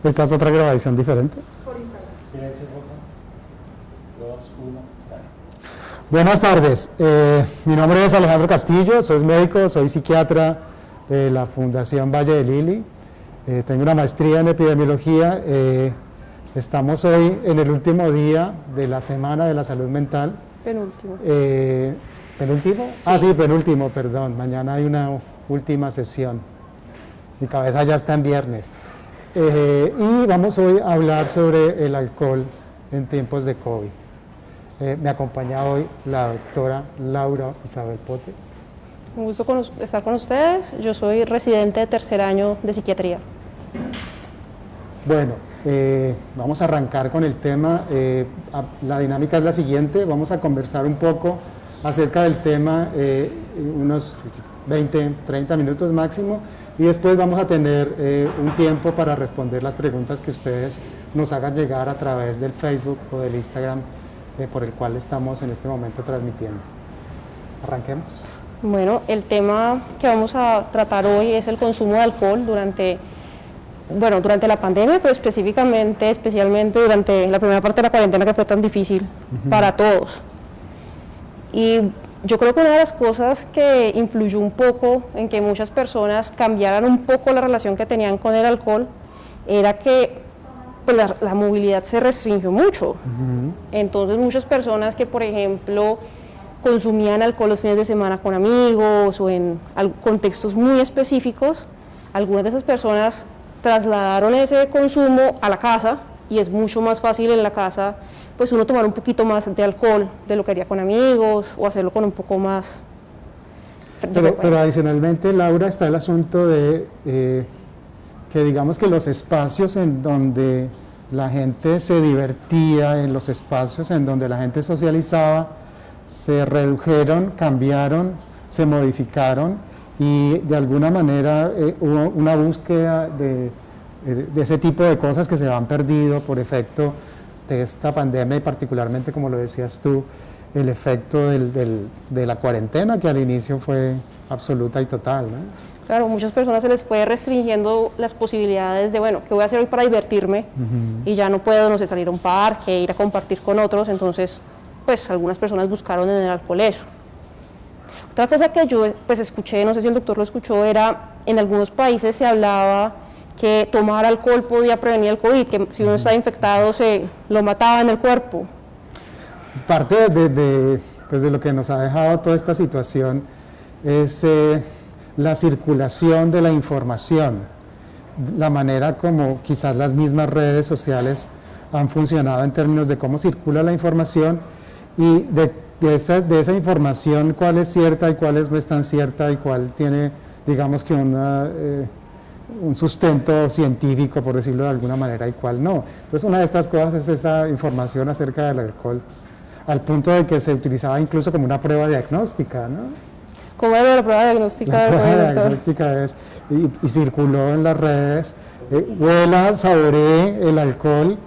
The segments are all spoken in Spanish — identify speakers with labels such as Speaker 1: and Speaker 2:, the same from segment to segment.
Speaker 1: Esta es otra grabación diferente.
Speaker 2: Silencio, por favor. 2, 1, dale.
Speaker 1: Buenas tardes, mi nombre es Alejandro Castillo, soy médico, soy psiquiatra de la Fundación Valle de Lili, tengo una maestría en epidemiología, estamos hoy en el último día de la Semana de la Salud Mental.
Speaker 3: Penúltimo.
Speaker 1: ¿Penúltimo?
Speaker 3: Sí.
Speaker 1: Sí, penúltimo, perdón, mañana hay una última sesión, mi cabeza ya está en viernes. Y vamos hoy a hablar sobre el alcohol en tiempos de COVID. Me acompaña hoy la doctora Laura Isabel Potes.
Speaker 3: Un gusto estar con ustedes. Yo soy residente de tercer año de psiquiatría.
Speaker 1: Bueno, vamos a arrancar con el tema. La dinámica es la siguiente. Vamos a conversar un poco acerca del tema, unos 20, 30 minutos máximo. Y después vamos a tener un tiempo para responder las preguntas que ustedes nos hagan llegar a través del Facebook o del Instagram por el cual estamos en este momento transmitiendo. Arranquemos.
Speaker 3: Bueno, el tema que vamos a tratar hoy es el consumo de alcohol durante la pandemia, pero especialmente durante la primera parte de la cuarentena que fue tan difícil para todos. Y yo creo que una de las cosas que influyó un poco en que muchas personas cambiaran un poco la relación que tenían con el alcohol era que pues, la movilidad se restringió mucho. Entonces muchas personas que, por ejemplo, consumían alcohol los fines de semana con amigos o en contextos muy específicos, algunas de esas personas trasladaron ese consumo a la casa y es mucho más fácil en la casa pues uno tomar un poquito más de alcohol de lo que haría con amigos o hacerlo con un poco más.
Speaker 1: Pero adicionalmente, Laura, está el asunto de que digamos que los espacios en donde la gente se divertía, en los espacios en donde la gente socializaba, se redujeron, cambiaron, se modificaron y de alguna manera hubo una búsqueda de ese tipo de cosas que se han perdido por efecto de esta pandemia y particularmente, como lo decías tú, el efecto de la cuarentena que al inicio fue absoluta y total, ¿no?
Speaker 3: Claro, muchas personas se les fue restringiendo las posibilidades de, bueno, ¿qué voy a hacer hoy para divertirme? Y ya no puedo, no sé, salir a un parque, ir a compartir con otros, entonces, pues algunas personas buscaron en el alcohol eso. Otra cosa que yo pues escuché, no sé si el doctor lo escuchó, era en algunos países se hablaba que tomar alcohol podía prevenir el COVID, que si uno estaba infectado se lo mataba en el cuerpo.
Speaker 1: Parte de lo que nos ha dejado toda esta situación es la circulación de la información, la manera como quizás las mismas redes sociales han funcionado en términos de cómo circula la información y de esa información cuál es cierta y cuál no es tan cierta y cuál tiene, digamos que un sustento científico, por decirlo de alguna manera, y cuál no. Entonces una de estas cosas es esa información acerca del alcohol, al punto de que se utilizaba incluso como una prueba diagnóstica, ¿no?
Speaker 3: ¿Cómo era la prueba diagnóstica del
Speaker 1: COVID? La prueba
Speaker 3: doctor?
Speaker 1: diagnóstica es, y circuló en las redes, huela, saboree el alcohol,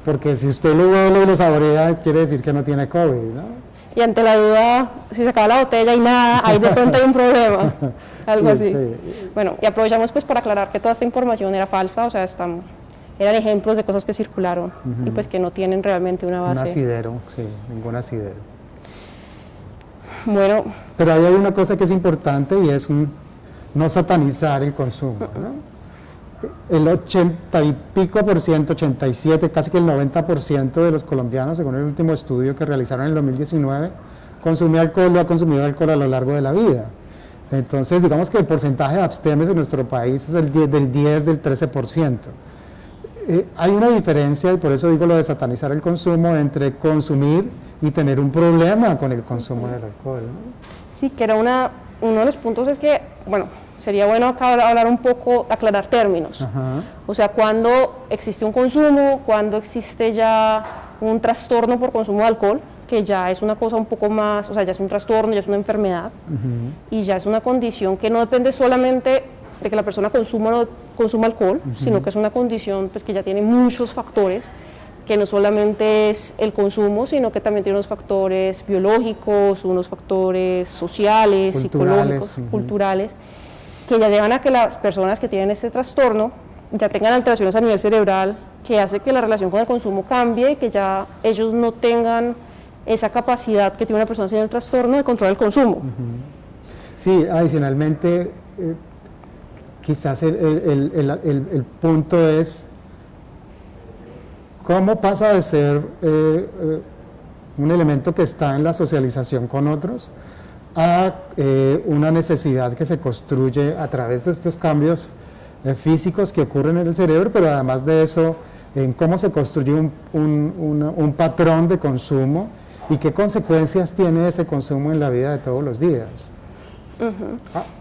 Speaker 1: porque si usted lo huele y lo saborea, quiere decir que no tiene COVID, ¿no?
Speaker 3: Y ante la duda, si se acaba la botella y nada, ahí de pronto hay un problema, algo así.
Speaker 1: Sí.
Speaker 3: Bueno, y aprovechamos pues para aclarar que toda esta información era falsa, o sea, eran ejemplos de cosas que circularon y pues que no tienen realmente una base.
Speaker 1: Un asidero, sí, ningún asidero.
Speaker 3: Bueno.
Speaker 1: Pero ahí hay una cosa que es importante y es no satanizar el consumo, ¿no? El 80 y pico por ciento, 87, casi que el 90% de los colombianos, según el último estudio que realizaron en el 2019, consumió alcohol o ha consumido alcohol a lo largo de la vida. Entonces, digamos que el porcentaje de abstemios en nuestro país es del 13%. Hay una diferencia, y por eso digo lo de satanizar el consumo, entre consumir y tener un problema con el consumo del alcohol, ¿no?
Speaker 3: Sí, que era uno de los puntos es que, bueno, sería bueno acá hablar un poco, aclarar términos. O sea, cuando existe un consumo, cuando existe ya un trastorno por consumo de alcohol, que ya es una cosa un poco más, o sea, ya es un trastorno, ya es una enfermedad, y ya es una condición que no depende solamente de que la persona consuma o no consuma alcohol, sino que es una condición pues, que ya tiene muchos factores, que no solamente es el consumo, sino que también tiene unos factores biológicos, unos factores sociales,
Speaker 1: culturales,
Speaker 3: psicológicos, culturales, que ya llevan a que las personas que tienen este trastorno ya tengan alteraciones a nivel cerebral, que hace que la relación con el consumo cambie, que ya ellos no tengan esa capacidad que tiene una persona sin el trastorno de controlar el consumo.
Speaker 1: Sí, adicionalmente, quizás el punto es cómo pasa de ser un elemento que está en la socialización con otros a una necesidad que se construye a través de estos cambios físicos que ocurren en el cerebro, pero además de eso, en cómo se construye un patrón de consumo y qué consecuencias tiene ese consumo en la vida de todos los días.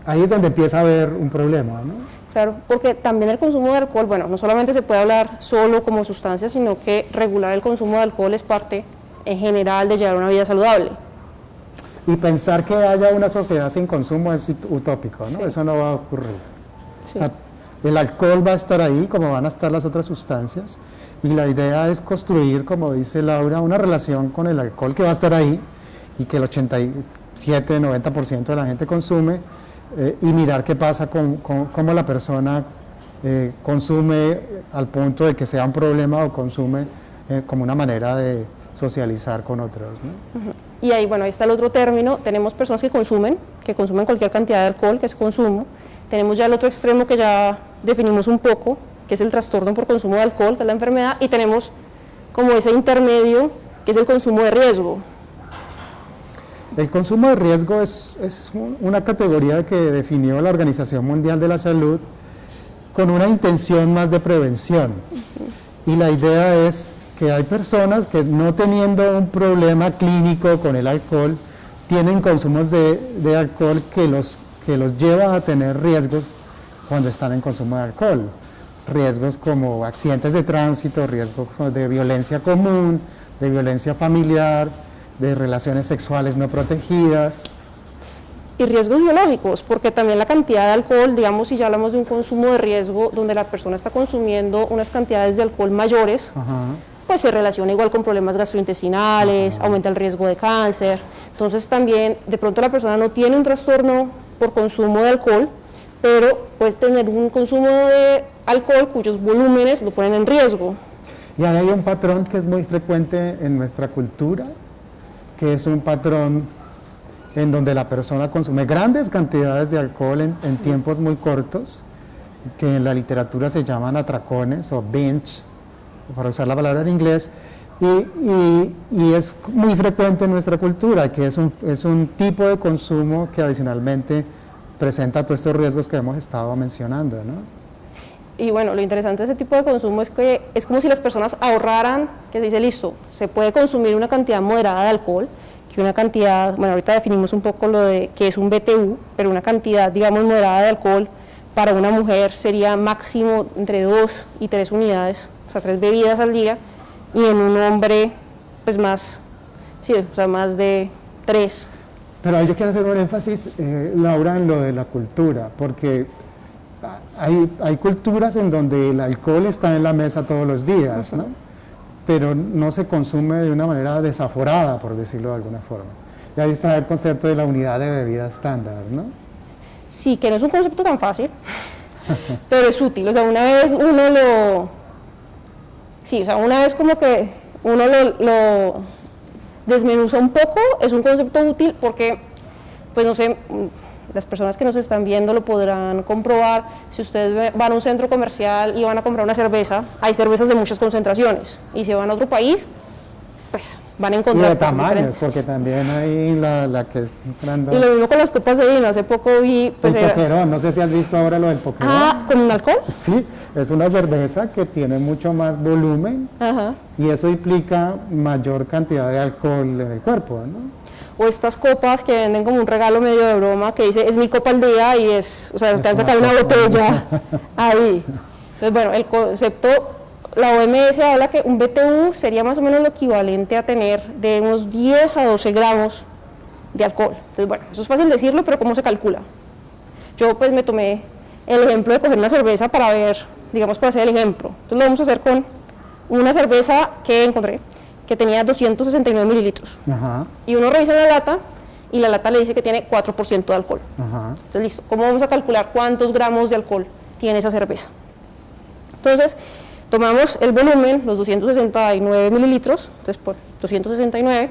Speaker 1: Ahí es donde empieza a haber un problema, ¿no?
Speaker 3: Claro, porque también el consumo de alcohol, bueno, no solamente se puede hablar solo como sustancia, sino que regular el consumo de alcohol es parte en general de llevar una vida saludable.
Speaker 1: Y pensar que haya una sociedad sin consumo es utópico, ¿no? Sí. Eso no va a ocurrir. Sí. O sea, el alcohol va a estar ahí, como van a estar las otras sustancias, y la idea es construir, como dice Laura, una relación con el alcohol que va a estar ahí, y que el 87-90% de la gente consume, y mirar qué pasa con cómo la persona consume al punto de que sea un problema o consume como una manera de socializar con otros, ¿no?
Speaker 3: Y ahí, bueno, ahí está el otro término. Tenemos personas que consumen cualquier cantidad de alcohol, que es consumo. Tenemos ya el otro extremo que ya definimos un poco, que es el trastorno por consumo de alcohol, que es la enfermedad, y tenemos como ese intermedio, que es el consumo de riesgo.
Speaker 1: El consumo de riesgo es una categoría que definió la Organización Mundial de la Salud con una intención más de prevención. Y la idea es que hay personas que, no teniendo un problema clínico con el alcohol, tienen consumos de alcohol que los lleva a tener riesgos cuando están en consumo de alcohol. Riesgos como accidentes de tránsito, riesgos de violencia común, de violencia familiar, de relaciones sexuales no protegidas.
Speaker 3: Y riesgos biológicos, porque también la cantidad de alcohol, digamos, si ya hablamos de un consumo de riesgo donde la persona está consumiendo unas cantidades de alcohol mayores, pues se relaciona igual con problemas gastrointestinales, aumenta el riesgo de cáncer. Entonces también, de pronto la persona no tiene un trastorno por consumo de alcohol, pero puede tener un consumo de alcohol cuyos volúmenes lo ponen en riesgo.
Speaker 1: Y ahí hay un patrón que es muy frecuente en nuestra cultura, que es un patrón en donde la persona consume grandes cantidades de alcohol en tiempos muy cortos, que en la literatura se llaman atracones o binge, para usar la palabra en inglés, y es muy frecuente en nuestra cultura, que es un tipo de consumo que adicionalmente presenta todos estos riesgos que hemos estado mencionando, ¿no?
Speaker 3: Y bueno, lo interesante de ese tipo de consumo es que es como si las personas ahorraran, que se dice, listo, se puede consumir una cantidad moderada de alcohol, que una cantidad, bueno, ahorita definimos un poco lo de qué es un BTU, pero una cantidad, digamos, moderada de alcohol para una mujer sería máximo entre 2 y 3 unidades, o sea, 3 bebidas al día, y en un hombre, pues más, sí, o sea, más de 3.
Speaker 1: Pero yo quiero hacer un énfasis, Laura, en lo de la cultura, porque hay culturas en donde el alcohol está en la mesa todos los días, ¿no? Pero no se consume de una manera desaforada, por decirlo de alguna forma. Y ahí está el concepto de la unidad de bebida estándar, ¿no?
Speaker 3: Sí, que no es un concepto tan fácil, pero es útil. O sea, una vez uno lo... Sí, o sea, una vez como que uno lo desmenuza un poco, es un concepto útil porque, pues no sé, las personas que nos están viendo lo podrán comprobar. Si ustedes van a un centro comercial y van a comprar una cerveza, hay cervezas de muchas concentraciones, y si van a otro país, pues van a encontrar
Speaker 1: y de tamaños, porque también hay la que es grande.
Speaker 3: Y lo mismo con las copas de vino. Hace poco vi...
Speaker 1: Pues el Poquerón, no sé si has visto ahora lo del Poquerón.
Speaker 3: Ah, ¿con un alcohol?
Speaker 1: Sí, es una cerveza que tiene mucho más volumen, y eso implica mayor cantidad de alcohol en el cuerpo, ¿no?
Speaker 3: O estas copas que venden como un regalo medio de broma, que dice, es mi copa al día, y es, o sea, te van a sacar una botella ahí. Entonces, bueno, el concepto, la OMS habla que un BTU sería más o menos lo equivalente a tener de unos 10 a 12 gramos de alcohol. Entonces, bueno, eso es fácil decirlo, pero ¿cómo se calcula? Yo pues me tomé el ejemplo de coger una cerveza para ver, digamos, para hacer el ejemplo. Entonces lo vamos a hacer con una cerveza que encontré, que tenía 269 mililitros. Y uno revisa la lata, y la lata le dice que tiene 4% de alcohol. Entonces, listo, ¿cómo vamos a calcular cuántos gramos de alcohol tiene esa cerveza? Entonces, tomamos el volumen, los 269 mililitros, entonces por 269,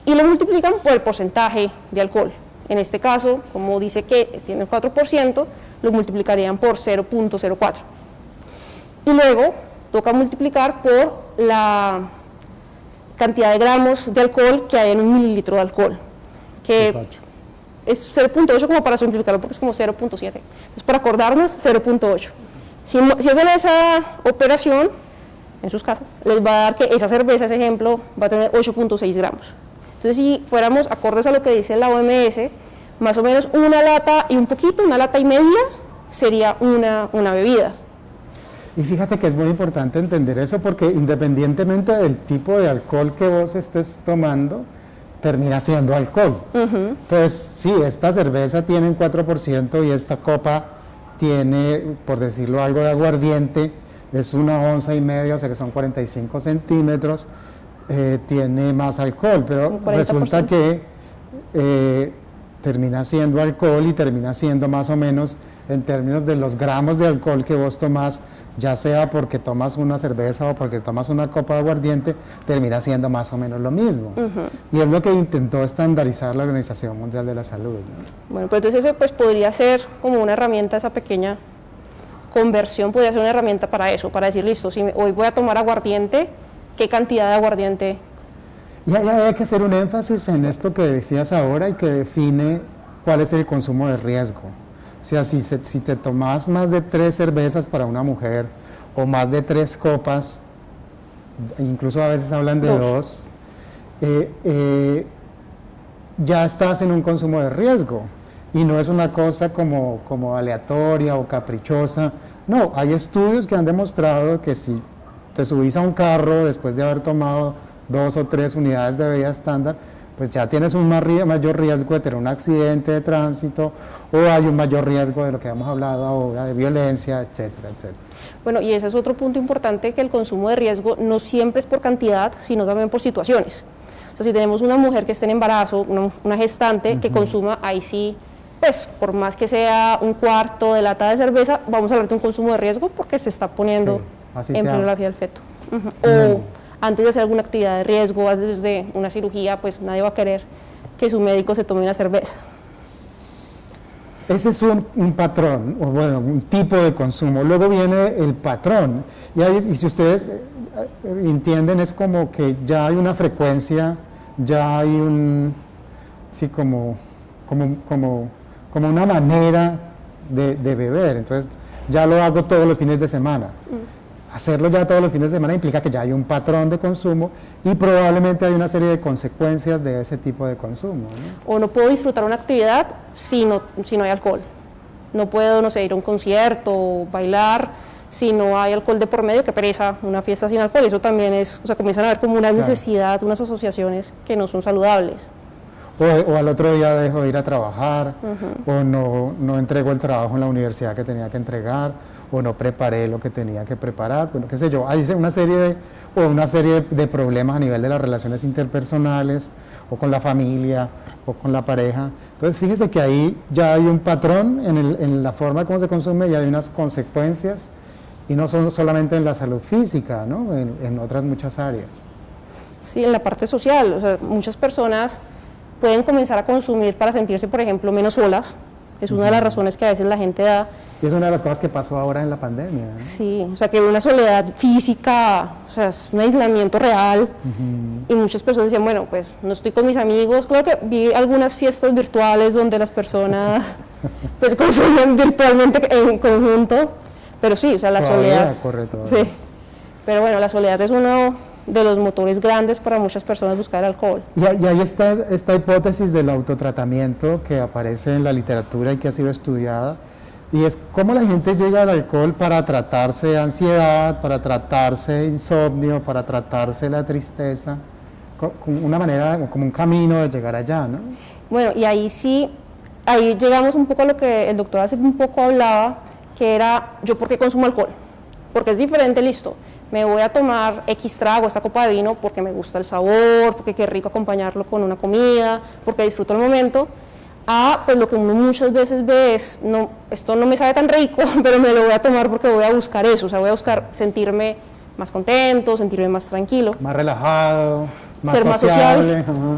Speaker 3: y lo multiplican por el porcentaje de alcohol. En este caso, como dice que tiene el 4%, lo multiplicarían por 0.04. Y luego toca multiplicar por la cantidad de gramos de alcohol que hay en un mililitro de alcohol, que es 0.8 como para simplificarlo, porque es como 0.7. Entonces, para acordarnos, 0.8. Si hacen esa operación en sus casas, les va a dar que esa cerveza, ese ejemplo, va a tener 8.6 gramos. Entonces, si fuéramos acordes a lo que dice la OMS, más o menos una lata y un poquito, una lata y media, sería una bebida.
Speaker 1: Y fíjate que es muy importante entender eso porque independientemente del tipo de alcohol que vos estés tomando, termina siendo alcohol. Entonces, sí, esta cerveza tiene un 4% y esta copa tiene, por decirlo algo, de aguardiente, es 1,5 onzas, o sea que son 45 centímetros, tiene más alcohol, pero resulta que termina siendo alcohol y termina siendo más o menos en términos de los gramos de alcohol que vos tomás, ya sea porque tomas una cerveza o porque tomas una copa de aguardiente, termina siendo más o menos lo mismo. Y es lo que intentó estandarizar la Organización Mundial de la Salud, ¿no?
Speaker 3: Bueno, pues entonces ese pues podría ser como una herramienta, esa pequeña conversión podría ser una herramienta para eso, para decir, listo, si hoy voy a tomar aguardiente, ¿qué cantidad de aguardiente?
Speaker 1: Y hay que hacer un énfasis en esto que decías ahora y que define cuál es el consumo de riesgo. O sea, si te tomas más de 3 cervezas para una mujer o más de 3 copas, incluso a veces hablan de 2, ya estás en un consumo de riesgo y no es una cosa como aleatoria o caprichosa. No, hay estudios que han demostrado que si te subís a un carro después de haber tomado 2 o 3 unidades de bebida estándar, pues ya tienes un mayor riesgo de tener un accidente de tránsito o hay un mayor riesgo de lo que hemos hablado ahora, de violencia, etcétera, etcétera.
Speaker 3: Bueno, y ese es otro punto importante, que el consumo de riesgo no siempre es por cantidad, sino también por situaciones. O sea, si tenemos una mujer que esté en embarazo, una gestante que consuma, ahí sí, pues por más que sea un cuarto de lata de cerveza, vamos a hablar de un consumo de riesgo porque se está poniendo en peligro la vida del feto. O antes de hacer alguna actividad de riesgo, antes de una cirugía, pues nadie va a querer que su médico se tome una cerveza.
Speaker 1: Ese es un patrón, o bueno, un tipo de consumo. Luego viene el patrón. Y si ustedes entienden, es como que ya hay una frecuencia, ya hay como una manera de beber. Entonces, ya lo hago todos los fines de semana. Hacerlo ya todos los fines de semana implica que ya hay un patrón de consumo y probablemente hay una serie de consecuencias de ese tipo de consumo, ¿no?
Speaker 3: O no puedo disfrutar una actividad si no hay alcohol. No puedo, no sé, ir a un concierto, bailar, si no hay alcohol de por medio, que pereza una fiesta sin alcohol. Eso también es, o sea, comienzan a haber como una necesidad, unas asociaciones que no son saludables.
Speaker 1: O al otro día dejo de ir a trabajar, o no entrego el trabajo en la universidad que tenía que entregar, o no preparé lo que tenía que preparar, bueno, qué sé yo, hay una serie de problemas a nivel de las relaciones interpersonales, o con la familia, o con la pareja. Entonces, fíjese que ahí ya hay un patrón en la forma como se consume y hay unas consecuencias, y no son solamente en la salud física, ¿no? En otras muchas áreas.
Speaker 3: Sí, en la parte social, o sea, muchas personas pueden comenzar a consumir para sentirse, por ejemplo, menos solas. Es una de las razones que a veces la gente da.
Speaker 1: Y es una de las cosas que pasó ahora en la pandemia, ¿no?
Speaker 3: Sí, o sea, que una soledad física, o sea, es un aislamiento real. Y muchas personas decían, bueno, pues no estoy con mis amigos. Claro que vi algunas fiestas virtuales donde las personas pues consumen virtualmente en conjunto, pero sí, o sea, la soledad.
Speaker 1: Corre todo.
Speaker 3: Sí, pero bueno, la soledad es uno de los motores grandes para muchas personas buscar el alcohol.
Speaker 1: Y ahí está esta hipótesis del autotratamiento que aparece en la literatura y que ha sido estudiada, y es cómo la gente llega al alcohol para tratarse de ansiedad, para tratarse de insomnio, para tratarse de la tristeza, como una manera, como un camino de llegar allá, ¿no?
Speaker 3: Bueno, y ahí sí, ahí llegamos un poco a lo que el doctor hace un poco hablaba, que era, ¿yo por qué consumo alcohol? Porque es diferente, listo. Me voy a tomar X trago, esta copa de vino, porque me gusta el sabor, porque qué rico acompañarlo con una comida, porque disfruto el momento, a pues lo que uno muchas veces ve es, no, esto no me sabe tan rico, pero me lo voy a tomar porque voy a buscar eso, o sea, voy a buscar sentirme más contento, sentirme más tranquilo.
Speaker 1: Más relajado, más
Speaker 3: Ser más
Speaker 1: sociable.
Speaker 3: sociable.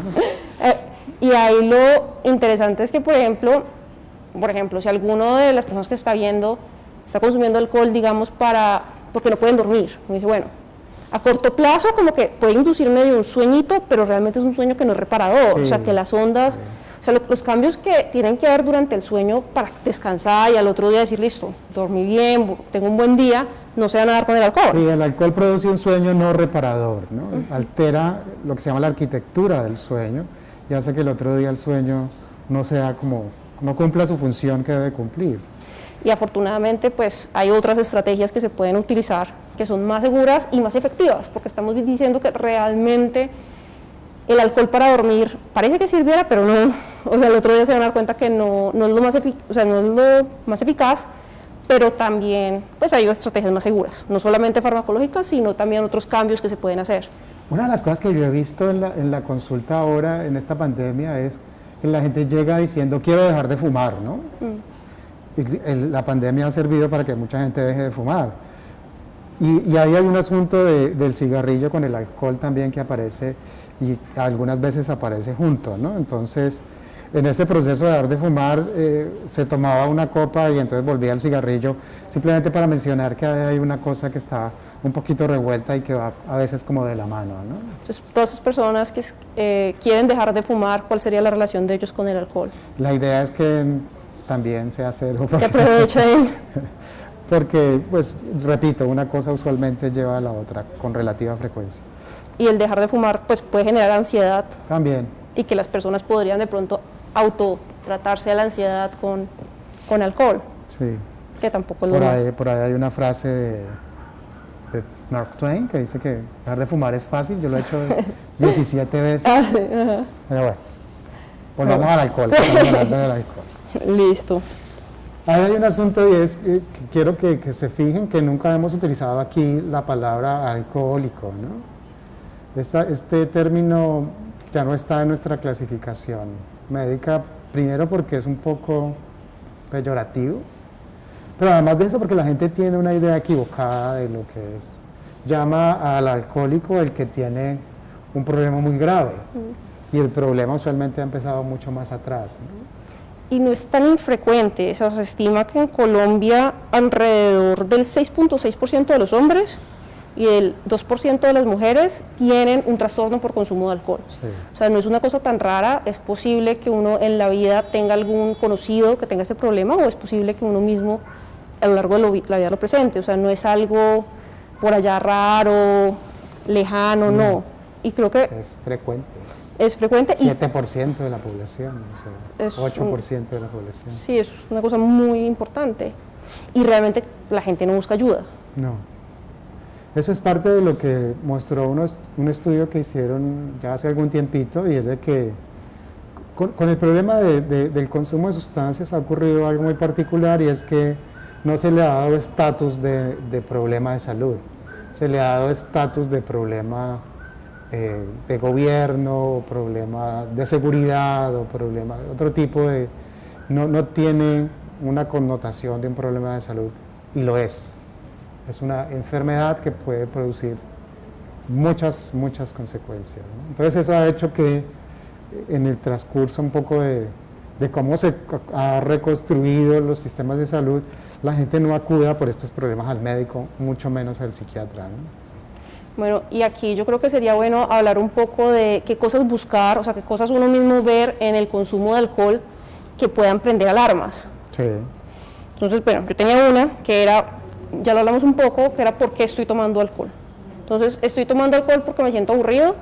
Speaker 3: Y ahí lo interesante es que, por ejemplo, si alguno de las personas que está viendo está consumiendo alcohol, digamos, porque no pueden dormir, uno dice, bueno, a corto plazo como que puede inducirme de un sueñito, pero realmente es un sueño que no es reparador,
Speaker 1: Sí,
Speaker 3: o sea, que las ondas, o sea, los cambios que tienen que haber durante el sueño para descansar y al otro día decir, listo, dormí bien, tengo un buen día, no se van a dar con el alcohol.
Speaker 1: Sí, el alcohol produce un sueño no reparador, ¿no? Altera lo que se llama la arquitectura del sueño y hace que el otro día el sueño no sea no cumpla su función que debe cumplir.
Speaker 3: Y afortunadamente pues hay otras estrategias que se pueden utilizar que son más seguras y más efectivas, porque estamos diciendo que realmente el alcohol para dormir parece que sirviera, pero no, o sea, el otro día se van a dar cuenta que no es lo más eficaz, pero también pues hay estrategias más seguras, no solamente farmacológicas, sino también otros cambios que se pueden hacer.
Speaker 1: Una de las cosas que yo he visto en la consulta ahora, en esta pandemia, es que la gente llega diciendo, quiero dejar de fumar, ¿no? Y la pandemia ha servido para que mucha gente deje de fumar. Y ahí hay un asunto del cigarrillo con el alcohol también que aparece y algunas veces aparece junto, ¿no? Entonces, en ese proceso de dejar de fumar, se tomaba una copa y entonces volvía al cigarrillo, simplemente para mencionar que hay una cosa que está un poquito revuelta y que va a veces como de la mano, ¿no?
Speaker 3: Entonces, todas esas personas que quieren dejar de fumar, ¿cuál sería la relación de ellos con el alcohol?
Speaker 1: La idea es que también sea cero.
Speaker 3: Que aprovechen.
Speaker 1: Porque, pues, repito, una cosa usualmente lleva a la otra con relativa frecuencia.
Speaker 3: Y el dejar de fumar, pues, puede generar ansiedad.
Speaker 1: También.
Speaker 3: Y que las personas podrían de pronto autotratarse de la ansiedad con alcohol.
Speaker 1: Sí.
Speaker 3: Que tampoco es lo más.
Speaker 1: Por ahí hay una frase de Mark Twain que dice que dejar de fumar es fácil. Yo lo he hecho 17 veces. Pero bueno, volvamos al alcohol. Estamos hablando del alcohol.
Speaker 3: Listo.
Speaker 1: Ahí hay un asunto y es que quiero que se fijen que nunca hemos utilizado aquí la palabra alcohólico, ¿no? Este término ya no está en nuestra clasificación médica, primero porque es un poco peyorativo, pero además de eso porque la gente tiene una idea equivocada de lo que es. Llama al alcohólico el que tiene un problema muy grave y el problema usualmente ha empezado mucho más atrás, ¿no?
Speaker 3: Y no es tan infrecuente, o sea, se estima que en Colombia alrededor del 6.6% de los hombres y el 2% de las mujeres tienen un trastorno por consumo de alcohol.
Speaker 1: Sí.
Speaker 3: O sea, no es una cosa tan rara, es posible que uno en la vida tenga algún conocido que tenga ese problema o es posible que uno mismo a lo largo de la vida lo presente. O sea, no es algo por allá raro, lejano, no. Y creo que
Speaker 1: Es frecuente.
Speaker 3: es frecuente.
Speaker 1: 7% de la población, o sea,
Speaker 3: Es
Speaker 1: 8% de la población.
Speaker 3: Sí, eso es una cosa muy importante. Y realmente la gente no busca ayuda.
Speaker 1: No. Eso es parte de lo que mostró un estudio que hicieron ya hace algún tiempito, y es de que con el problema del consumo de sustancias ha ocurrido algo muy particular, y es que no se le ha dado estatus de problema de salud, se le ha dado estatus de problema de gobierno, o problema de seguridad, o problema de otro tipo de... No tiene una connotación de un problema de salud, y lo es. Es una enfermedad que puede producir muchas consecuencias, ¿no? Entonces eso ha hecho que en el transcurso un poco de cómo se ha reconstruido los sistemas de salud, la gente no acuda por estos problemas al médico, mucho menos al psiquiatra, ¿no?
Speaker 3: Bueno, y aquí yo creo que sería bueno hablar un poco de qué cosas buscar, o sea, qué cosas uno mismo ver en el consumo de alcohol que puedan prender alarmas.
Speaker 1: Sí.
Speaker 3: Entonces, bueno, yo tenía una que era, ya lo hablamos un poco, que era por qué estoy tomando alcohol. Entonces, estoy tomando alcohol porque me siento aburrido,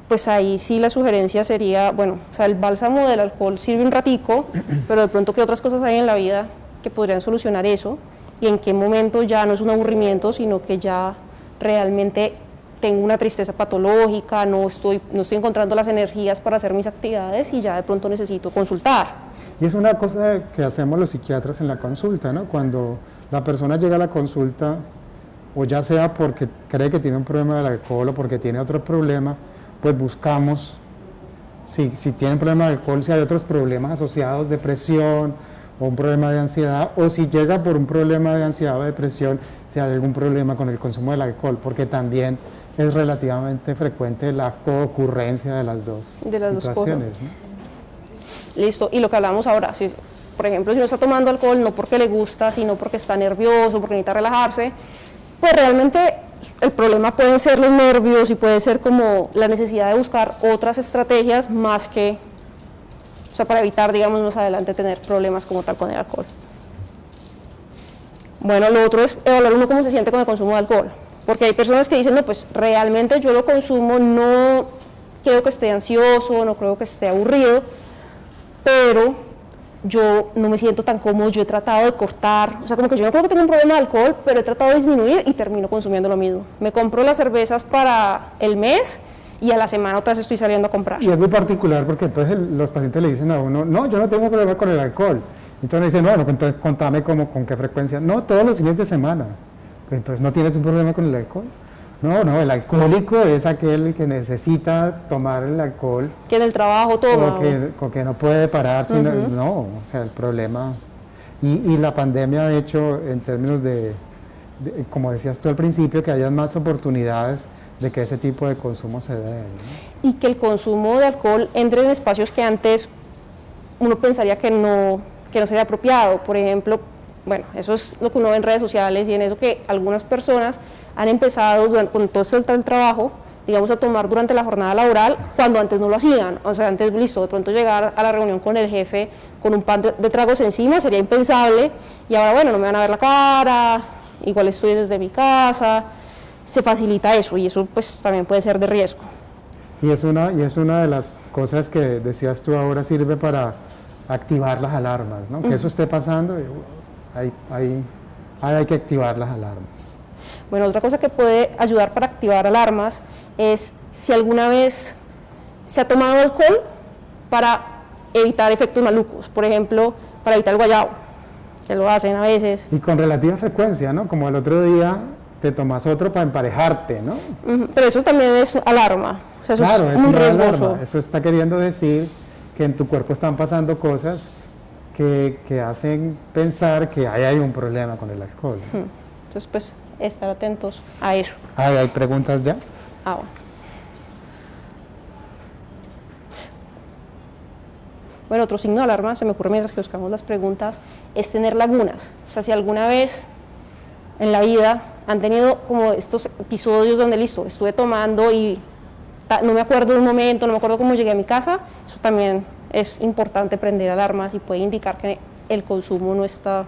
Speaker 3: pues ahí sí la sugerencia sería, bueno, o sea, el bálsamo del alcohol sirve un ratico, pero de pronto qué otras cosas hay en la vida que podrían solucionar eso, y en qué momento ya no es un aburrimiento, sino que ya realmente tengo una tristeza patológica, no estoy encontrando las energías para hacer mis actividades y ya de pronto necesito consultar.
Speaker 1: Y es una cosa que hacemos los psiquiatras en la consulta, ¿no? Cuando la persona llega a la consulta, o ya sea porque cree que tiene un problema del alcohol o porque tiene otro problema, pues buscamos si tienen problema de alcohol, si hay otros problemas asociados, depresión o un problema de ansiedad, o si llega por un problema de ansiedad o depresión, si hay algún problema con el consumo del alcohol, porque también es relativamente frecuente la coocurrencia de las dos situaciones, ¿no?
Speaker 3: Listo, y lo que hablamos ahora, si, por ejemplo, si uno está tomando alcohol no porque le gusta, sino porque está nervioso, porque necesita relajarse, pues realmente el problema pueden ser los nervios y puede ser como la necesidad de buscar otras estrategias más que, o sea, para evitar, digamos, más adelante tener problemas como tal con el alcohol. Bueno, lo otro es evaluar uno cómo se siente con el consumo de alcohol, porque hay personas que dicen, no, pues realmente yo lo consumo, no creo que esté ansioso, no creo que esté aburrido, pero yo no me siento tan cómodo, yo he tratado de cortar, o sea, como que yo no creo que tenga un problema de alcohol, pero he tratado de disminuir y termino consumiendo lo mismo. Me compro las cervezas para el mes y a la semana otra vez estoy saliendo a comprar.
Speaker 1: Y es muy particular porque entonces los pacientes le dicen a uno, no, yo no tengo problema con el alcohol. Entonces dicen, bueno, entonces contame con qué frecuencia. No, todos los fines de semana. Entonces, ¿no tienes un problema con el alcohol? No, el alcohólico es aquel que necesita tomar el alcohol.
Speaker 3: Que en el trabajo toma.
Speaker 1: O que no puede parar, sino, no, o sea, el problema. Y la pandemia, de hecho, en términos de, como decías tú al principio, que haya más oportunidades de que ese tipo de consumo se dé, ¿no?
Speaker 3: Y que el consumo de alcohol entre en espacios que antes uno pensaría que no sería apropiado. Por ejemplo, bueno, eso es lo que uno ve en redes sociales y en eso que algunas personas han empezado con todo esto del trabajo, digamos, a tomar durante la jornada laboral, cuando antes no lo hacían. O sea, antes, listo, de pronto llegar a la reunión con el jefe con un pan de tragos encima sería impensable, y ahora, bueno, no me van a ver la cara, igual estoy desde mi casa, se facilita eso, y eso pues también puede ser de riesgo.
Speaker 1: Y es una de las cosas que decías tú ahora, sirve para activar las alarmas, ¿no? Que eso esté pasando, hay que activar las alarmas.
Speaker 3: Bueno, otra cosa que puede ayudar para activar alarmas es si alguna vez se ha tomado alcohol para evitar efectos malucos, por ejemplo, para evitar el guayabo, que lo hacen a veces.
Speaker 1: Y con relativa frecuencia, ¿no? Como el otro día te tomas otro para emparejarte, ¿no?
Speaker 3: Pero eso también es alarma, o sea, eso
Speaker 1: claro,
Speaker 3: es muy riesgoso.
Speaker 1: Alarma. Eso está queriendo decir que en tu cuerpo están pasando cosas que hacen pensar que ahí hay un problema con el alcohol.
Speaker 3: Entonces, pues, estar atentos a eso.
Speaker 1: ¿Hay preguntas ya?
Speaker 3: Bueno. Bueno, otro signo de alarma, se me ocurre mientras que buscamos las preguntas, es tener lagunas. O sea, si alguna vez en la vida han tenido como estos episodios donde, listo, estuve tomando y no me acuerdo de un momento, no me acuerdo cómo llegué a mi casa, eso también es importante prender alarmas y puede indicar que el consumo no está.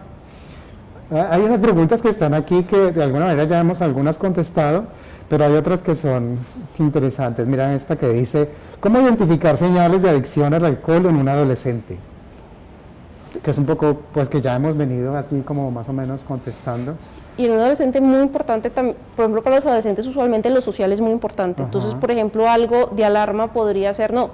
Speaker 1: Hay unas preguntas que están aquí que de alguna manera ya hemos algunas contestado, pero hay otras que son interesantes. Mira esta que dice, ¿cómo identificar señales de adicción al alcohol en un adolescente? Que es un poco, pues que ya hemos venido aquí como más o menos contestando.
Speaker 3: Y en un adolescente muy importante, por ejemplo, para los adolescentes usualmente lo social es muy importante.
Speaker 1: Ajá.
Speaker 3: Entonces, por ejemplo, algo de alarma podría ser, no,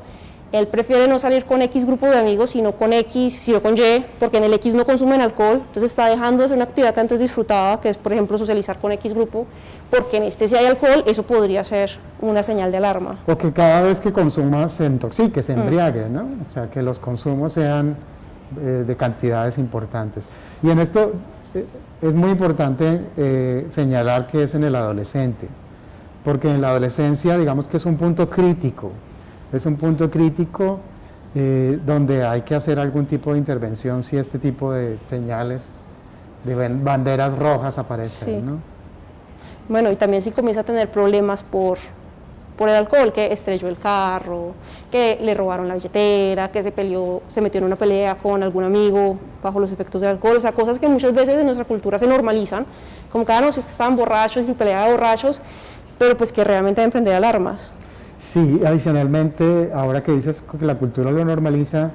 Speaker 3: él prefiere no salir con X grupo de amigos, sino con X, sino con Y, porque en el X no consumen alcohol, entonces está dejando de hacer una actividad que antes disfrutaba, que es, por ejemplo, socializar con X grupo, porque en este sí hay alcohol, eso podría ser una señal de alarma.
Speaker 1: O que cada vez que consuma se intoxique, se embriague, ¿no? O sea, que los consumos sean de cantidades importantes. Y en esto es muy importante señalar que es en el adolescente, porque en la adolescencia, digamos que es un punto crítico. Es un punto crítico donde hay que hacer algún tipo de intervención si este tipo de señales, de banderas rojas aparecen, sí. ¿No?
Speaker 3: Bueno, y también si comienza a tener problemas por el alcohol, que estrelló el carro, que le robaron la billetera, que se metió en una pelea con algún amigo bajo los efectos del alcohol, o sea, cosas que muchas veces en nuestra cultura se normalizan, como que no, si es que estaban borrachos y pelea de borrachos, pero pues que realmente deben prender alarmas.
Speaker 1: Sí, adicionalmente, ahora que dices que la cultura lo normaliza,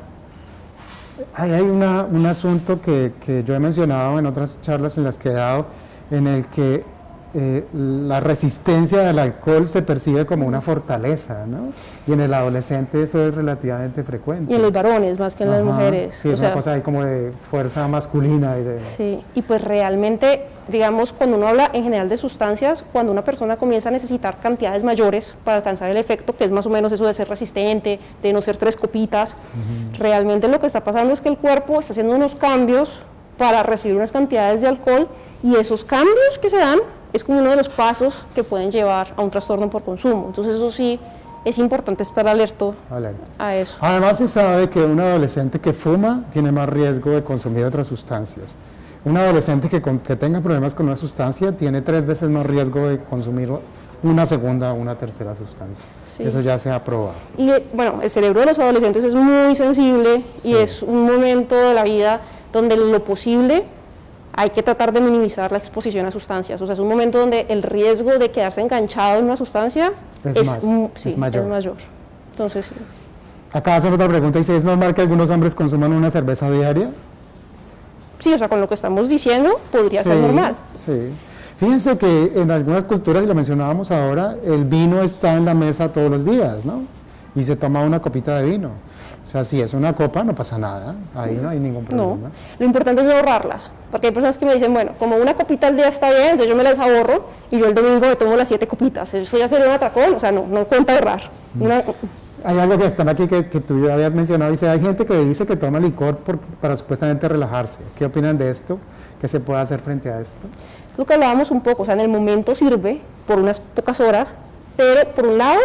Speaker 1: hay un asunto que yo he mencionado en otras charlas en las que he dado, en el que la resistencia al alcohol se percibe como una fortaleza, ¿no? Y en el adolescente eso es relativamente frecuente.
Speaker 3: Y en los varones más que en las mujeres.
Speaker 1: Sí, es una cosa ahí como de fuerza masculina.
Speaker 3: Sí, y pues realmente, digamos, cuando uno habla en general de sustancias, cuando una persona comienza a necesitar cantidades mayores para alcanzar el efecto, que es más o menos eso de ser resistente, de no ser 3 copitas, realmente lo que está pasando es que el cuerpo está haciendo unos cambios para recibir unas cantidades de alcohol, y esos cambios que se dan es como uno de los pasos que pueden llevar a un trastorno por consumo. Entonces eso sí, es importante estar alerta a eso.
Speaker 1: Además se sabe que un adolescente que fuma tiene más riesgo de consumir otras sustancias. Un adolescente que tenga problemas con una sustancia tiene 3 veces más riesgo de consumir una segunda o una tercera sustancia. Sí. Eso ya se ha probado.
Speaker 3: Y bueno, el cerebro de los adolescentes es muy sensible y es un momento de la vida donde lo posible hay que tratar de minimizar la exposición a sustancias. O sea, es un momento donde el riesgo de quedarse enganchado en una sustancia es mayor. Entonces,
Speaker 1: acá hacen otra pregunta, dice, ¿es normal que algunos hombres consuman una cerveza diaria?
Speaker 3: Sí, o sea, con lo que estamos diciendo podría ser normal.
Speaker 1: Sí. Fíjense que en algunas culturas, y lo mencionábamos ahora, el vino está en la mesa todos los días, ¿no? Y se toma una copita de vino. O sea, si es una copa, no pasa nada, ahí no hay ningún problema.
Speaker 3: No, lo importante es no ahorrarlas, porque hay personas que me dicen, bueno, como una copita al día está bien, entonces yo me las ahorro y yo el domingo me tomo las 7 copitas, eso ya sería un atracón, o sea, no cuenta ahorrar.
Speaker 1: Hay algo que están aquí que tú ya habías mencionado, dice, hay gente que dice que toma licor para supuestamente relajarse. ¿Qué opinan de esto? ¿Qué se puede hacer frente a esto?
Speaker 3: Es lo que hablábamos un poco, o sea, en el momento sirve por unas pocas horas, pero por un lado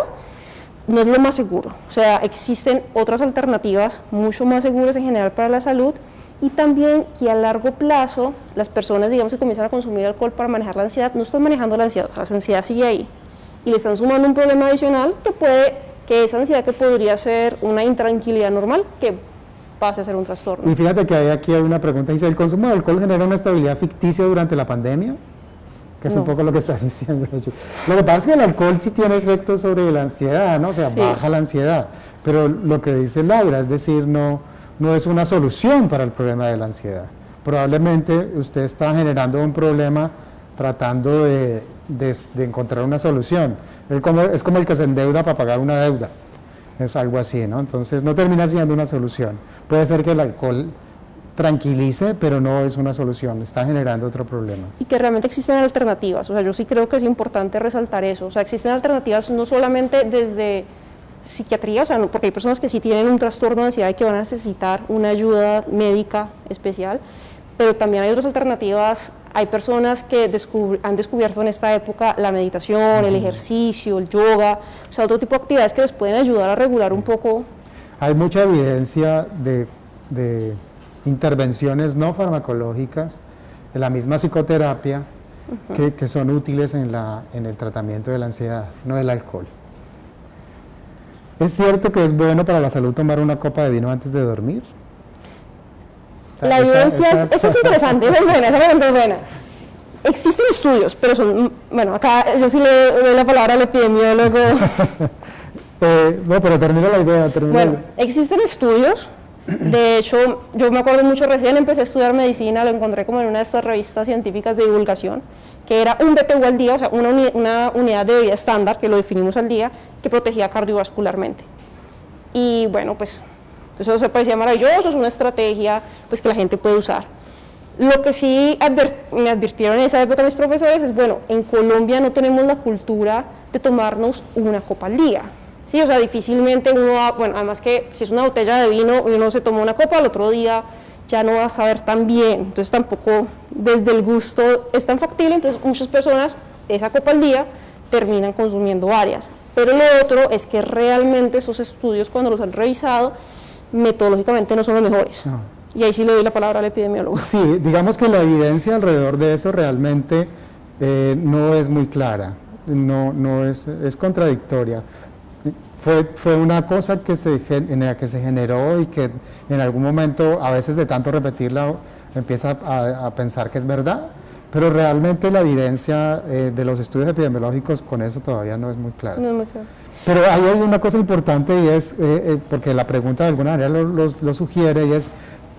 Speaker 3: no es lo más seguro, o sea, existen otras alternativas mucho más seguras en general para la salud, y también que a largo plazo las personas, digamos, que comienzan a consumir alcohol para manejar la ansiedad, no están manejando la ansiedad sigue ahí, y le están sumando un problema adicional que esa ansiedad que podría ser una intranquilidad normal, que pase a ser un trastorno.
Speaker 1: Y fíjate que aquí hay una pregunta, dice, ¿el consumo de alcohol genera una estabilidad ficticia durante la pandemia? Que es un poco lo que estás diciendo. Lo que pasa es que el alcohol sí tiene efectos sobre la ansiedad, ¿no? O sea, baja la ansiedad, pero lo que dice Laura, es decir, no es una solución para el problema de la ansiedad. Probablemente usted está generando un problema tratando de encontrar una solución. Es como el que se endeuda para pagar una deuda, es algo así, ¿no? Entonces no termina siendo una solución. Puede ser que el alcohol tranquilice, pero no es una solución, está generando otro problema.
Speaker 3: Y que realmente existen alternativas, o sea, yo sí creo que es importante resaltar eso, o sea, existen alternativas no solamente desde psiquiatría, o sea, porque hay personas que sí tienen un trastorno de ansiedad y que van a necesitar una ayuda médica especial, pero también hay otras alternativas, hay personas que han descubierto en esta época la meditación, el ejercicio, el yoga, o sea, otro tipo de actividades que les pueden ayudar a regular un poco. Hay
Speaker 1: mucha evidencia de intervenciones no farmacológicas, de la misma psicoterapia, que son útiles en el tratamiento de la ansiedad, no el alcohol. ¿Es cierto que es bueno para la salud tomar una copa de vino antes de dormir?
Speaker 3: La evidencia esa es interesante, esa es buena. Existen estudios, pero bueno, acá yo sí le doy la palabra al epidemiólogo.
Speaker 1: No, pero termina la idea.
Speaker 3: Existen estudios. De hecho, yo me acuerdo mucho, recién empecé a estudiar medicina, lo encontré como en una de estas revistas científicas de divulgación, que era un BPU al día, o sea, una unidad de bebida estándar, que lo definimos al día, que protegía cardiovascularmente. Y bueno, pues eso se parecía maravilloso, es una estrategia pues que la gente puede usar. Lo que sí me advirtieron en esa época mis profesores es, bueno, en Colombia no tenemos la cultura de tomarnos una copa al día. Sí, o sea, difícilmente bueno, además que si es una botella de vino y uno se toma una copa, al otro día ya no va a saber tan bien, entonces tampoco desde el gusto es tan factible, entonces muchas personas esa copa al día terminan consumiendo varias. Pero lo otro es que realmente esos estudios, cuando los han revisado, metodológicamente no son los mejores. No. Y ahí sí le doy la palabra al epidemiólogo.
Speaker 1: Sí, digamos que la evidencia alrededor de eso realmente no es muy clara, no es contradictoria. Fue una cosa en la que se generó y que en algún momento, a veces de tanto repetirla, empieza a pensar que es verdad, pero realmente la evidencia de los estudios epidemiológicos con eso todavía no es muy clara.
Speaker 3: No es muy claro.
Speaker 1: Pero ahí hay una cosa importante y es, porque la pregunta de alguna manera lo sugiere, y es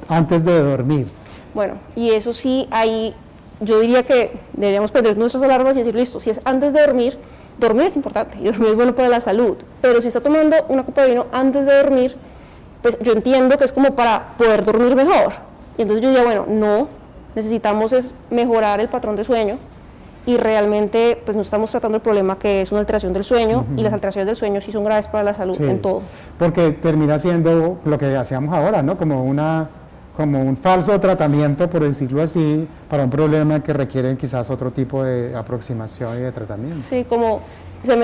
Speaker 1: antes de dormir.
Speaker 3: Bueno, y eso sí, hay yo diría que deberíamos prender nuestras alarmas y decir, listo, si es antes de dormir, dormir es importante y dormir es bueno para la salud, pero si está tomando una copa de vino antes de dormir, pues yo entiendo que es como para poder dormir mejor. Y entonces yo diría, bueno, no, necesitamos es mejorar el patrón de sueño y realmente pues no estamos tratando el problema que es una alteración del sueño y las alteraciones del sueño sí son graves para la salud en todo.
Speaker 1: Porque termina siendo lo que hacíamos ahora, ¿no? Como un falso tratamiento, por decirlo así, para un problema que requiere quizás otro tipo de aproximación y de tratamiento.
Speaker 3: Sí, como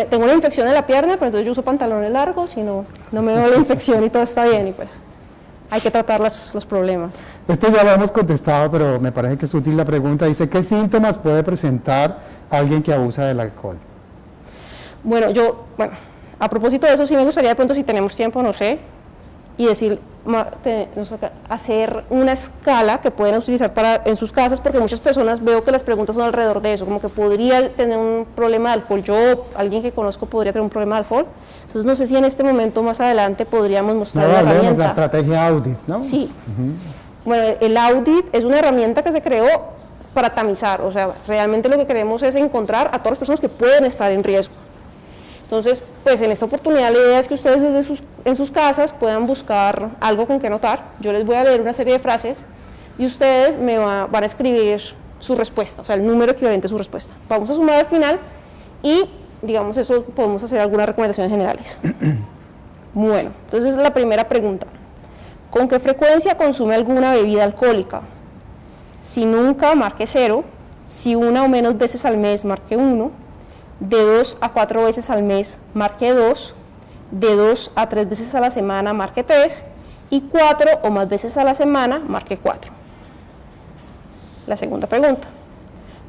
Speaker 3: tengo una infección en la pierna, pero entonces yo uso pantalones largos y no me veo la infección y todo está bien y pues hay que tratar los problemas.
Speaker 1: Esto ya lo hemos contestado, pero me parece que es útil la pregunta. Dice, ¿qué síntomas puede presentar alguien que abusa del alcohol?
Speaker 3: Bueno, a propósito de eso sí me gustaría de pronto, si tenemos tiempo, no sé, y decir, hacer una escala que pueden utilizar en sus casas, porque muchas personas veo que las preguntas son alrededor de eso, como que podría tener un problema de alcohol, alguien que conozco podría tener un problema de alcohol, entonces no sé si en este momento más adelante podríamos mostrar la herramienta.
Speaker 1: La estrategia audit, ¿no?
Speaker 3: Sí. Bueno, el audit es una herramienta que se creó para tamizar, o sea, realmente lo que queremos es encontrar a todas las personas que pueden estar en riesgo. Entonces, pues en esta oportunidad la idea es que ustedes en sus casas puedan buscar algo con que anotar. Yo les voy a leer una serie de frases y ustedes me van a escribir su respuesta, o sea, el número equivalente a su respuesta. Vamos a sumar al final y, digamos, eso podemos hacer algunas recomendaciones generales. Bueno, entonces la primera pregunta. ¿Con qué frecuencia consume alguna bebida alcohólica? Si nunca, marque 0. Si una o menos veces al mes, marque 1. De 2 a 4 veces al mes, marque 2, de 2 a 3 veces a la semana, marque 3, y 4 o más veces a la semana, marque 4. La segunda pregunta,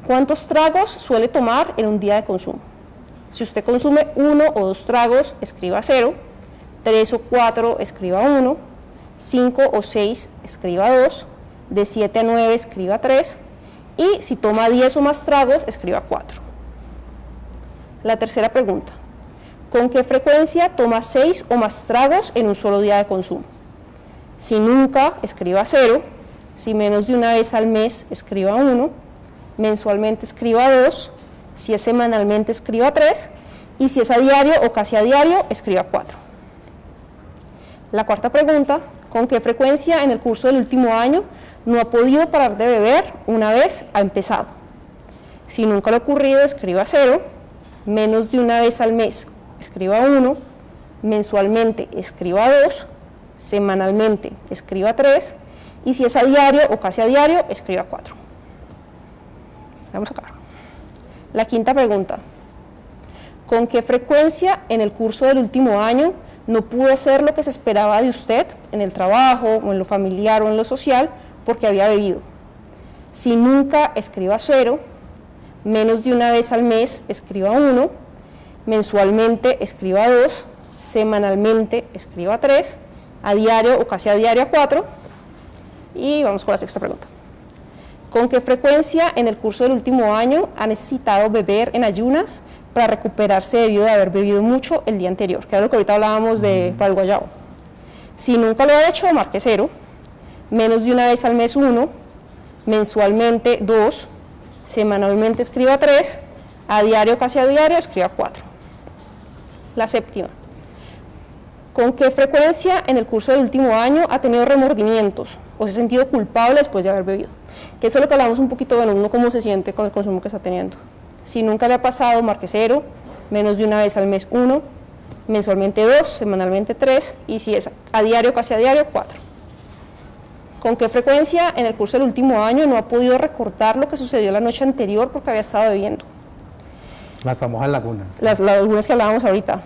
Speaker 3: ¿cuántos tragos suele tomar en un día de consumo? Si usted consume 1 o 2 tragos, escriba 0, 3 o 4, escriba 1, 5 o 6, escriba 2, de 7 a 9, escriba 3, y si toma 10 o más tragos, escriba 4. La tercera pregunta, ¿con qué frecuencia toma 6 o más tragos en un solo día de consumo? Si nunca, escriba 0, si menos de una vez al mes, escriba 1, mensualmente escriba 2, si es semanalmente, escriba 3, y si es a diario o casi a diario, escriba 4. La cuarta pregunta, ¿con qué frecuencia en el curso del último año no ha podido parar de beber una vez ha empezado? Si nunca lo ha ocurrido, escriba 0, menos de una vez al mes, escriba 1, mensualmente, escriba 2, semanalmente, escriba 3, y si es a diario o casi a diario, escriba 4. Vamos acá. La quinta pregunta, ¿con qué frecuencia en el curso del último año no pudo hacer lo que se esperaba de usted en el trabajo, o en lo familiar o en lo social, porque había bebido? Si nunca, escriba 0, menos de una vez al mes, escriba 1, mensualmente, escriba 2, semanalmente, escriba 3, a diario o casi a diario, 4, y vamos con la sexta pregunta. ¿Con qué frecuencia en el curso del último año ha necesitado beber en ayunas para recuperarse debido de haber bebido mucho el día anterior? Que es lo que ahorita hablábamos para el guayabo. Si nunca lo ha hecho, marque 0, menos de una vez al mes 1, mensualmente 2, semanalmente escriba 3, a diario, casi a diario, escriba 4. La séptima, ¿con qué frecuencia en el curso del último año ha tenido remordimientos o se ha sentido culpable después de haber bebido? Que eso es lo que hablamos un poquito, bueno, uno cómo se siente con el consumo que está teniendo. Si nunca le ha pasado, marque 0, menos de una vez al mes 1, mensualmente 2, semanalmente 3, y si es a diario, casi a diario, 4. ¿Con qué frecuencia en el curso del último año no ha podido recordar lo que sucedió la noche anterior porque había estado bebiendo?
Speaker 1: Las famosas lagunas.
Speaker 3: Las lagunas que hablábamos ahorita.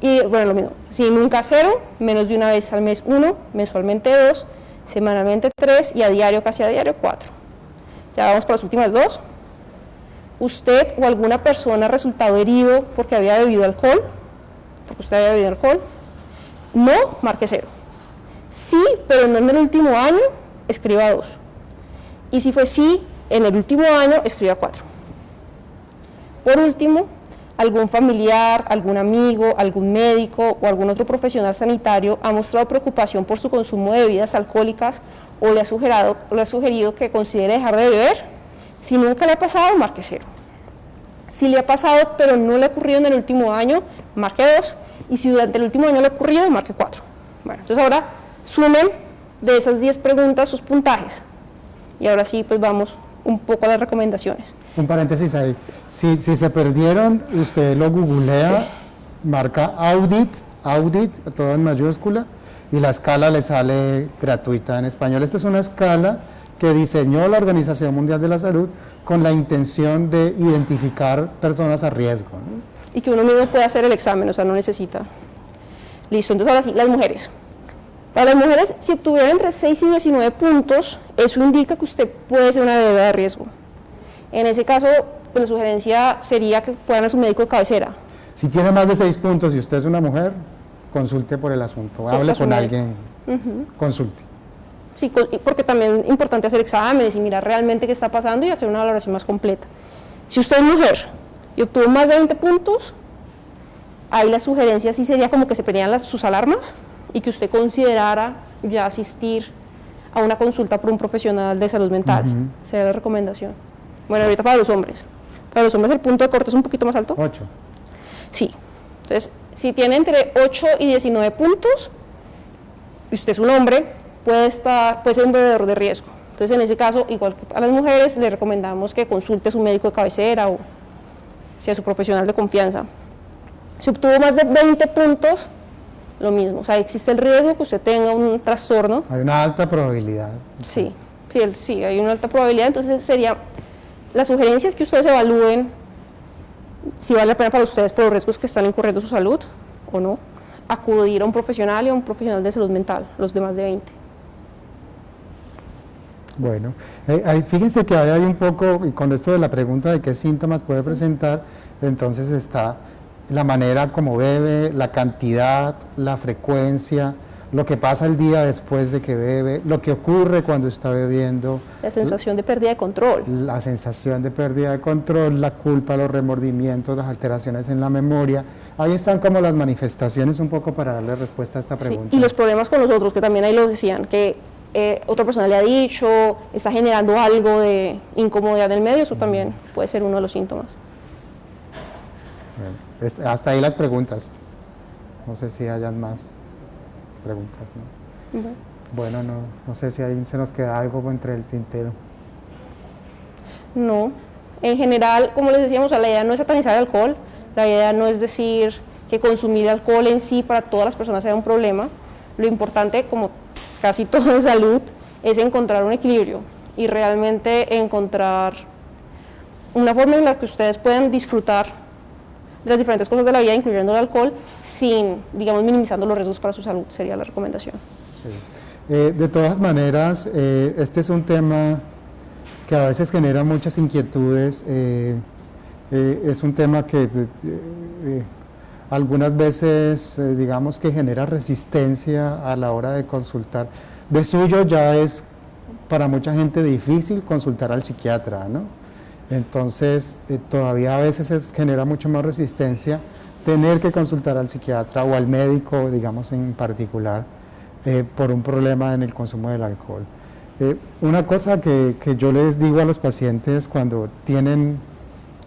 Speaker 3: Y bueno, lo mismo, si nunca 0, menos de una vez al mes 1, mensualmente 2, semanalmente 3 y a diario, casi a diario, 4. Ya vamos para las últimas 2. ¿Usted o alguna persona ha resultado herido porque había bebido alcohol? Porque usted había bebido alcohol. No, marque 0. Sí, pero no en el último año, escriba 2. Y si fue sí, en el último año, escriba 4. Por último, algún familiar, algún amigo, algún médico o algún otro profesional sanitario ha mostrado preocupación por su consumo de bebidas alcohólicas o le ha sugerido que considere dejar de beber. Si nunca le ha pasado, marque 0. Si le ha pasado pero no le ha ocurrido en el último año, marque 2. Y si durante el último año le ha ocurrido, marque 4. Bueno, entonces ahora sumen de esas 10 preguntas sus puntajes. Y ahora sí, pues vamos un poco a las recomendaciones.
Speaker 1: Un paréntesis ahí. Si se perdieron, usted lo googlea, marca audit, todo en mayúscula, y la escala le sale gratuita en español. Esta es una escala que diseñó la Organización Mundial de la Salud con la intención de identificar personas a riesgo, ¿no?
Speaker 3: Y que uno mismo puede hacer el examen, o sea, no necesita. Listo, entonces ahora sí, las mujeres. Para las mujeres, si obtuvieron entre 6 y 19 puntos, eso indica que usted puede ser una bebé de riesgo. En ese caso, pues la sugerencia sería que fueran a su médico de cabecera.
Speaker 1: Si tiene más de 6 puntos y usted es una mujer, consulte por el asunto, hable con alguien, consulte.
Speaker 3: Sí, porque también es importante hacer exámenes y mirar realmente qué está pasando y hacer una valoración más completa. Si usted es mujer y obtuvo más de 20 puntos, ahí la sugerencia sí sería como que se prendieran sus alarmas y que usted considerara ya asistir a una consulta por un profesional de salud mental. Sería la recomendación. Bueno, ahorita para los hombres. Para los hombres el punto de corte es un poquito más alto.
Speaker 1: 8.
Speaker 3: Sí. Entonces, si tiene entre 8 y 19 puntos, y usted es un hombre, puede ser un bebedor de riesgo. Entonces, en ese caso, igual que a las mujeres, le recomendamos que consulte a su médico de cabecera o sea su profesional de confianza. Si obtuvo más de 20 puntos, lo mismo. O sea, existe el riesgo que usted tenga un trastorno.
Speaker 1: Hay una alta probabilidad.
Speaker 3: Sí, hay una alta probabilidad. Entonces, sería la sugerencia es que ustedes evalúen si vale la pena para ustedes por los riesgos que están incurriendo su salud o no, acudir a un profesional y a un profesional de salud mental, los de más de 20.
Speaker 1: Bueno, fíjense que hay un poco, y con esto de la pregunta de qué síntomas puede presentar, entonces está la manera como bebe, la cantidad, la frecuencia, lo que pasa el día después de que bebe, lo que ocurre cuando está bebiendo.
Speaker 3: La sensación de pérdida de control.
Speaker 1: La sensación de pérdida de control, la culpa, los remordimientos, las alteraciones en la memoria. Ahí están como las manifestaciones un poco para darle respuesta a esta pregunta.
Speaker 3: Sí, y los problemas con los otros, que también ahí lo decían, que otra persona le ha dicho, está generando algo de incomodidad en el medio, eso también puede ser uno de los síntomas.
Speaker 1: Bueno, hasta ahí las preguntas. No sé si hayan más preguntas, ¿no? Bueno, no sé si ahí se nos queda algo entre el tintero.
Speaker 3: No, en general, como les decíamos, la idea no es satanizar el alcohol, la idea no es decir que consumir alcohol en sí para todas las personas sea un problema. Lo importante, como casi todo en salud, es encontrar un equilibrio y realmente encontrar una forma en la que ustedes puedan disfrutar de las diferentes cosas de la vida, incluyendo el alcohol, sin, digamos, minimizando los riesgos para su salud, sería la recomendación.
Speaker 1: Sí. De todas maneras, este es un tema que a veces genera muchas inquietudes, es un tema que algunas veces, digamos que genera resistencia a la hora de consultar. De suyo ya es para mucha gente difícil consultar al psiquiatra, ¿no? Entonces, todavía a veces genera mucho más resistencia tener que consultar al psiquiatra o al médico, digamos en particular, por un problema en el consumo del alcohol. Una cosa que yo les digo a los pacientes cuando tienen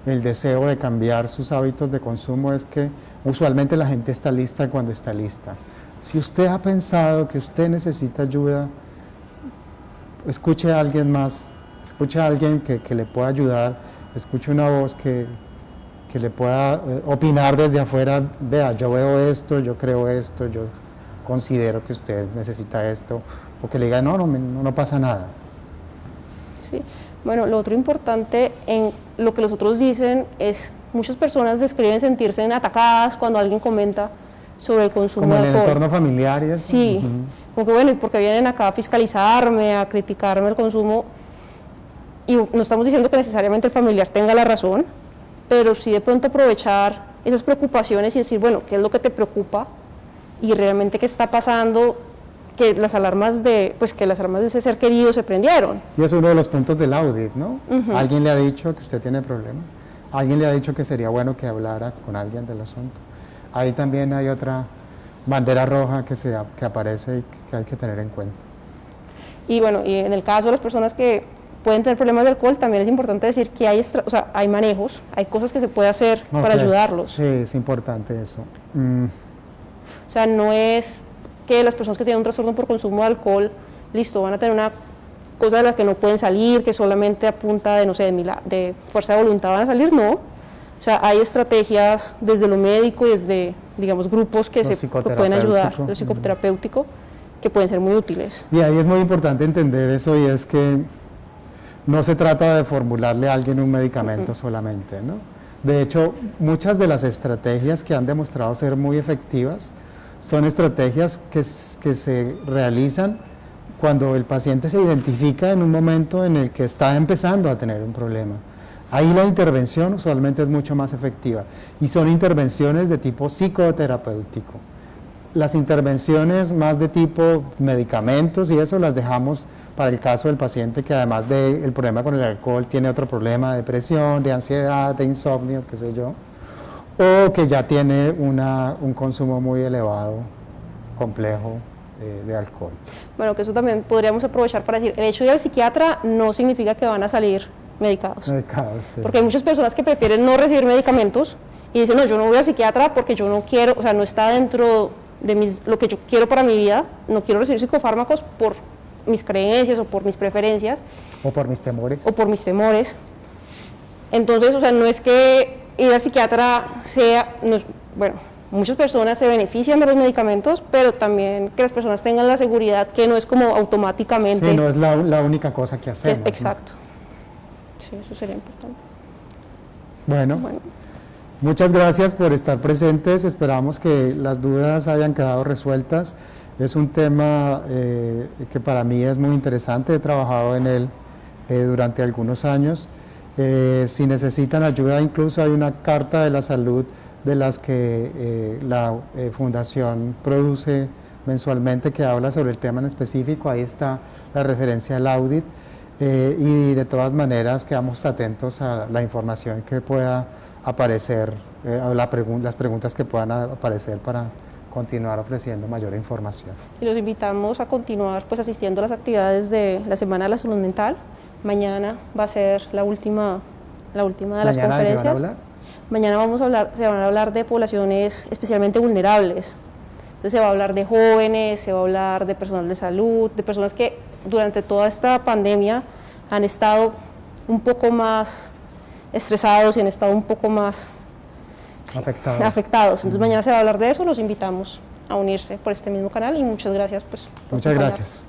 Speaker 1: el deseo de cambiar sus hábitos de consumo es que usualmente la gente está lista cuando está lista. Si usted ha pensado que usted necesita ayuda, escuche a alguien más, escuche a alguien que le pueda ayudar, escuche una voz que le pueda opinar desde afuera, vea, yo veo esto, yo creo esto, yo considero que usted necesita esto, o que le diga, no pasa nada.
Speaker 3: Sí, bueno, lo otro importante en lo que los otros dicen es, muchas personas describen sentirse atacadas cuando alguien comenta sobre el consumo de alcohol.
Speaker 1: Como en el entorno familiar y eso.
Speaker 3: Sí, como que bueno, ¿y por qué vienen acá a fiscalizarme, a criticarme el consumo? Y no estamos diciendo que necesariamente el familiar tenga la razón, pero sí de pronto aprovechar esas preocupaciones y decir, bueno, ¿qué es lo que te preocupa? Y realmente qué está pasando, que las alarmas de ese ser querido se prendieron.
Speaker 1: Y es uno de los puntos del audit, ¿no? Alguien le ha dicho que usted tiene problemas, alguien le ha dicho que sería bueno que hablara con alguien del asunto. Ahí también hay otra bandera roja que aparece y que hay que tener en cuenta.
Speaker 3: Y bueno, y en el caso de las personas que pueden tener problemas de alcohol, también es importante decir que hay, o sea, hay manejos, hay cosas que se puede hacer para
Speaker 1: Ok.
Speaker 3: ayudarlos.
Speaker 1: Sí, es importante eso.
Speaker 3: O sea, no es que las personas que tienen un trastorno por consumo de alcohol, listo, van a tener una cosa de las que no pueden salir, que solamente a punta de, no sé, de fuerza de voluntad van a salir, no. O sea, hay estrategias desde lo médico y desde, digamos, grupos que
Speaker 1: Lo
Speaker 3: que pueden ayudar,
Speaker 1: psicoterapéutico.
Speaker 3: lo psicoterapéutico, que pueden ser muy útiles.
Speaker 1: Y ahí es muy importante entender eso, y es que no se trata de formularle a alguien un medicamento solamente, ¿no? De hecho, muchas de las estrategias que han demostrado ser muy efectivas son estrategias que se realizan cuando el paciente se identifica en un momento en el que está empezando a tener un problema. Ahí la intervención usualmente es mucho más efectiva, y son intervenciones de tipo psicoterapéutico. Las intervenciones más de tipo medicamentos y eso las dejamos para el caso del paciente que, además del problema con el alcohol, tiene otro problema de depresión, de ansiedad, de insomnio, qué sé yo, o que ya tiene un consumo muy elevado, complejo, de alcohol.
Speaker 3: Bueno, que eso también podríamos aprovechar para decir, el hecho de ir al psiquiatra no significa que van a salir medicados.
Speaker 1: Medicados, sí.
Speaker 3: Porque hay muchas personas que prefieren no recibir medicamentos y dicen, no, yo no voy al psiquiatra porque yo no quiero, o sea, no está dentro de lo que yo quiero para mi vida, no quiero recibir psicofármacos por mis creencias o por mis preferencias
Speaker 1: O por mis temores.
Speaker 3: o por mis temores. Entonces, o sea, no es que ir al psiquiatra sea, bueno, muchas personas se benefician de los medicamentos, pero también que las personas tengan la seguridad que no es como automáticamente.
Speaker 1: Sí, no es la única cosa que hacemos, ¿no?
Speaker 3: Exacto. Sí, eso sería importante.
Speaker 1: Bueno,
Speaker 3: Bueno,
Speaker 1: muchas gracias por estar presentes. Esperamos que las dudas hayan quedado resueltas. Es un tema que para mí es muy interesante. He trabajado en él durante algunos años. Si necesitan ayuda, incluso hay una carta de la salud de las que la Fundación produce mensualmente, que habla sobre el tema en específico. Ahí está la referencia al audit. Y de todas maneras quedamos atentos a la información que pueda aparecer, a las preguntas que puedan aparecer para continuar ofreciendo mayor información.
Speaker 3: y los invitamos a continuar pues asistiendo a las actividades de la Semana de la Salud Mental. Mañana va a ser la última de las
Speaker 1: ¿Mañana de qué van a
Speaker 3: conferencias.
Speaker 1: hablar?
Speaker 3: Mañana se van a hablar de poblaciones especialmente vulnerables. Entonces se va a hablar de jóvenes, se va a hablar de personal de salud, de personas que durante toda esta pandemia han estado un poco más estresados y han estado un poco más afectados. Entonces mañana se va a hablar de eso, los invitamos a unirse por este mismo canal y muchas gracias pues, por
Speaker 1: Muchas
Speaker 3: acompañarnos.
Speaker 1: gracias.